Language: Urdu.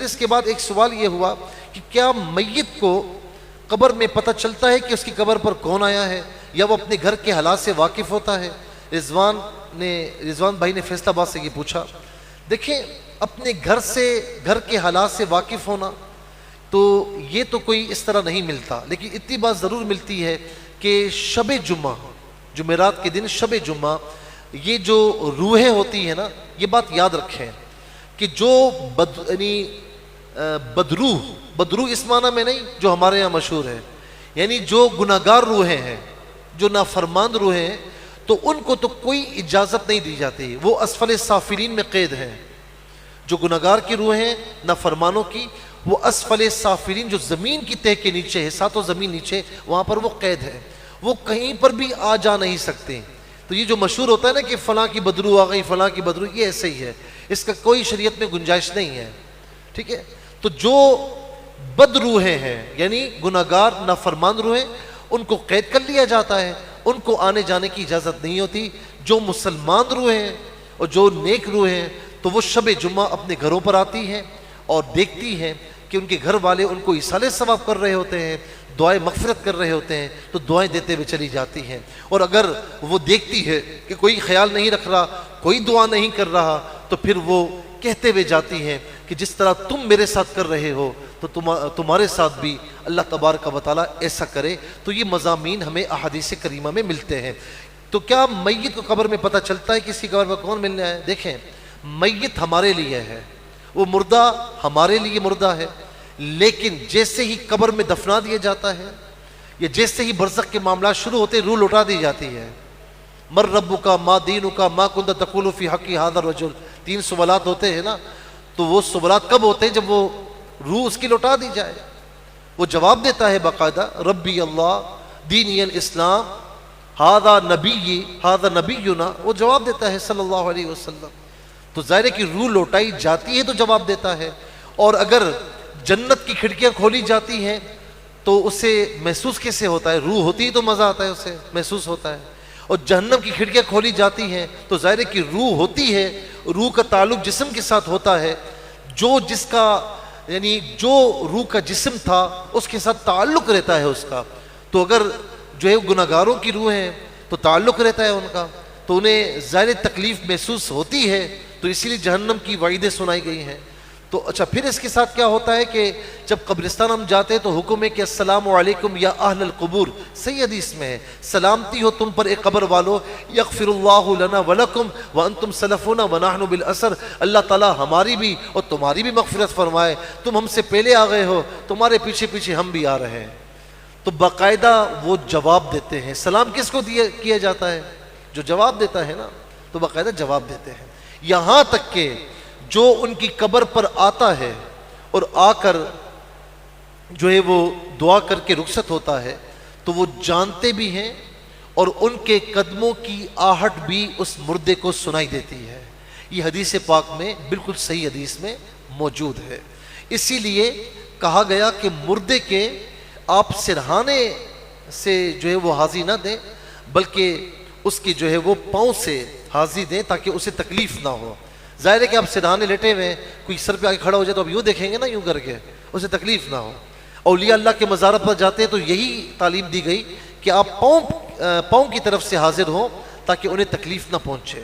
اس کے بعد ایک سوال یہ ہوا کہ کیا میت کو قبر میں پتہ چلتا ہے کہ اس کی قبر پر کون آیا ہے یا وہ اپنے گھر کے حالات سے واقف ہوتا ہے؟ رضوان بھائی نے فیصلہ آباد سے یہ پوچھا۔ دیکھیں، اپنے گھر کے حالات سے واقف ہونا تو یہ تو کوئی اس طرح نہیں ملتا، لیکن اتنی بات ضرور ملتی ہے کہ شب جمعہ، جمعرات کے دن شب جمعہ، یہ جو روحیں ہوتی ہیں نا، یہ بات یاد رکھیں کہ جو بدروح اس معنی میں نہیں جو ہمارے یہاں مشہور ہے، یعنی جو گناہگار روحیں ہیں، جو نافرمان روحیں ہیں، تو ان کو تو کوئی اجازت نہیں دی جاتی، وہ اسفل سافلین میں قید ہیں۔ جو گناہگار کی روحیں ہیں، نافرمانوں کی، وہ اسفل سافلین، جو زمین کی تہہ کے نیچے ہے، ساتوں زمین نیچے، وہاں پر وہ قید ہے، وہ کہیں پر بھی آ جا نہیں سکتے۔ تو یہ جو مشہور ہوتا ہے نا کہ فلاں کی بدروح آ گئی، فلاں کی بدروح، یہ ایسے ہی ہے، اس کا کوئی شریعت میں گنجائش نہیں ہے، ٹھیک ہے؟ تو جو بد روحیں ہیں، یعنی گناہگار نافرمان روحیں، ان کو قید کر لیا جاتا ہے، ان کو آنے جانے کی اجازت نہیں ہوتی۔ جو مسلمان روحیں ہیں اور جو نیک روحیں ہیں، تو وہ شب جمعہ اپنے گھروں پر آتی ہیں اور دیکھتی ہیں کہ ان کے گھر والے ان کو ایصال ثواب کر رہے ہوتے ہیں، دعائیں مغفرت کر رہے ہوتے ہیں، تو دعائیں دیتے ہوئے چلی جاتی ہیں۔ اور اگر وہ دیکھتی ہے کہ کوئی خیال نہیں رکھ رہا، کوئی دعا نہیں کر رہا، تو پھر وہ کہتے ہوئے جاتی ہیں کہ جس طرح تم میرے ساتھ کر رہے ہو تو تمہارے ساتھ بھی اللہ تبارک و تعالیٰ ایسا کرے۔ تو یہ مضامین ہمیں احادیث کریمہ میں ملتے ہیں۔ تو کیا میت کو قبر میں پتہ چلتا ہے کہ اس کی قبر پر کون ملنے آیا ہے؟ دیکھیں، میت ہمارے لیے ہے، وہ مردہ ہمارے لیے مردہ ہے، لیکن جیسے ہی قبر میں دفنا دیا جاتا ہے یا جیسے ہی برزخ کے معاملات شروع ہوتے، روح لوٹا دی جاتی ہے۔ مر ربک ما دینک ما کنت تقول فی حق ھذا الرجل، 3 سوالات ہوتے ہیں نا، تو وہ سوالات کب ہوتے ہیں؟ جب وہ روح اس کی لوٹا دی جائے۔ وہ جواب دیتا ہے باقاعدہ، ربی اللہ دینی الاسلام ھذا نبینا، وہ جواب دیتا ہے صلی اللہ علیہ وسلم۔ تو ظاہر ہے کہ روح لوٹائی جاتی ہے تو جواب دیتا ہے۔ اور اگر جنت کی کھڑکیاں کھولی جاتی ہیں تو اسے محسوس کیسے ہوتا ہے؟ روح ہوتی ہے تو مزہ آتا ہے، اسے محسوس ہوتا ہے۔ اور جہنم کی کھڑکیاں کھولی جاتی ہیں تو ظاہر ہے کہ روح ہوتی ہے، روح کا تعلق جسم کے ساتھ ہوتا ہے، جو روح کا جسم تھا اس کے ساتھ تعلق رہتا ہے اس کا۔ تو اگر جو ہے گناہگاروں کی روح ہیں تو تعلق رہتا ہے ان کا، تو انہیں ظاہر تکلیف محسوس ہوتی ہے، تو اسی لیے جہنم کی وعیدیں سنائی گئی ہیں۔ تو اچھا، پھر اس کے ساتھ کیا ہوتا ہے کہ جب قبرستان ہم جاتے ہیں تو حکم ہے کہ السلام علیکم یا اہل القبور، صحیح حدیث میں ہے، سلامتی ہو تم پر اے قبر والو، یغفر اللہ لنا ولکم وانتم سلفنا ونحن بالاسر، اللہ تعالیٰ ہماری بھی اور تمہاری بھی مغفرت فرمائے، تم ہم سے پہلے آ گئے ہو، تمہارے پیچھے پیچھے ہم بھی آ رہے ہیں۔ تو باقاعدہ وہ جواب دیتے ہیں۔ سلام کس کو کیا جاتا ہے؟ جو جواب دیتا ہے نا، تو باقاعدہ جواب دیتے ہیں۔ یہاں تک کہ جو ان کی قبر پر آتا ہے اور آ کر جو ہے وہ دعا کر کے رخصت ہوتا ہے، تو وہ جانتے بھی ہیں اور ان کے قدموں کی آہٹ بھی اس مردے کو سنائی دیتی ہے۔ یہ حدیث پاک میں بالکل صحیح حدیث میں موجود ہے۔ اسی لیے کہا گیا کہ مردے کے آپ سرہانے سے جو ہے وہ حاضی نہ دیں، بلکہ اس کی جو ہے وہ پاؤں سے حاضی دیں تاکہ اسے تکلیف نہ ہو۔ ظاہر ہے کہ آپ سرہانے لیٹے ہوئے، کوئی سر پہ آ کے کھڑا ہو جائے تو آپ یوں دیکھیں گے نا، یوں کر کے، اسے تکلیف نہ ہو۔ اولیاء اللہ کے مزارات پر جاتے ہیں تو یہی تعلیم دی گئی کہ آپ پاؤں کی طرف سے حاضر ہوں تاکہ انہیں تکلیف نہ پہنچے۔